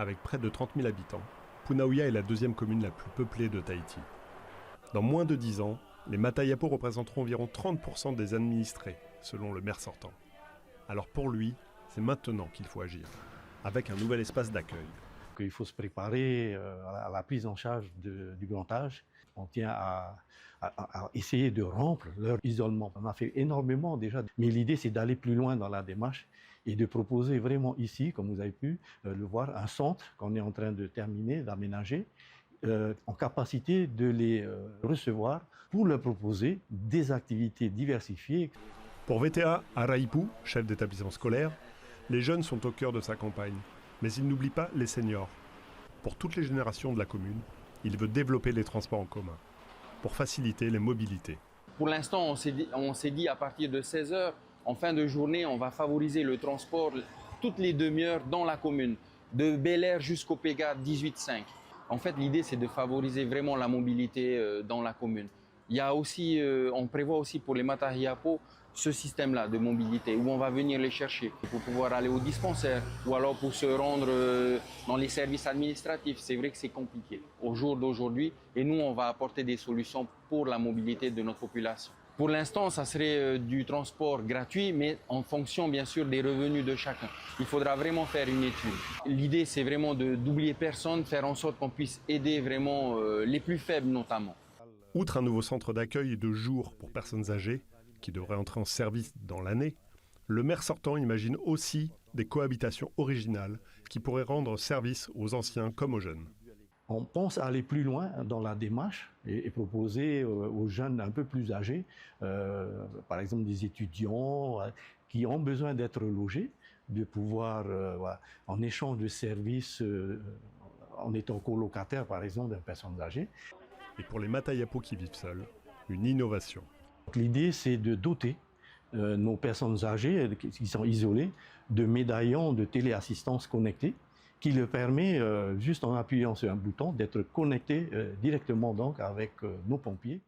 avec près de 30 000 habitants, Punaouia est la deuxième commune la plus peuplée de Tahiti. Dans moins de 10 ans, les Matayapo représenteront environ 30% des administrés, selon le maire sortant. Alors pour lui, c'est maintenant qu'il faut agir, avec un nouvel espace d'accueil. Il faut se préparer à la prise en charge du grand âge. On tient à essayer de rompre leur isolement. On a fait énormément déjà, mais l'idée c'est d'aller plus loin dans la démarche et de proposer vraiment ici, comme vous avez pu le voir, un centre qu'on est en train de terminer, d'aménager, en capacité de les recevoir pour leur proposer des activités diversifiées. Pour VTA Araipu, chef d'établissement scolaire, les jeunes sont au cœur de sa campagne. Mais il n'oublie pas les seniors. Pour toutes les générations de la commune, il veut développer les transports en commun, pour faciliter les mobilités. Pour l'instant, on s'est dit à partir de 16 h, en fin de journée, on va favoriser le transport toutes les demi-heures dans la commune, de Bel Air jusqu'au Pégard 18-5. En fait, l'idée, c'est de favoriser vraiment la mobilité dans la commune. Il y a aussi, on prévoit aussi pour les Matayapo ce système-là de mobilité où on va venir les chercher pour pouvoir aller au dispensaire ou alors pour se rendre dans les services administratifs. C'est vrai que c'est compliqué au jour d'aujourd'hui et nous, on va apporter des solutions pour la mobilité de notre population. Pour l'instant, ça serait du transport gratuit, mais en fonction, bien sûr, des revenus de chacun. Il faudra vraiment faire une étude. L'idée, c'est vraiment d'oublier personne, faire en sorte qu'on puisse aider vraiment les plus faibles notamment. Outre un nouveau centre d'accueil de jour pour personnes âgées, qui devrait entrer en service dans l'année, le maire sortant imagine aussi des cohabitations originales qui pourraient rendre service aux anciens comme aux jeunes. On pense à aller plus loin dans la démarche et proposer aux jeunes un peu plus âgés, par exemple des étudiants qui ont besoin d'être logés, de pouvoir, en échange de services, en étant colocataire par exemple d'une personne âgée. Et pour les Matayapo qui vivent seuls, une innovation. L'idée, c'est de doter nos personnes âgées qui sont isolées de médaillons de téléassistance connectés qui leur permet, juste en appuyant sur un bouton, d'être connectés directement donc avec nos pompiers.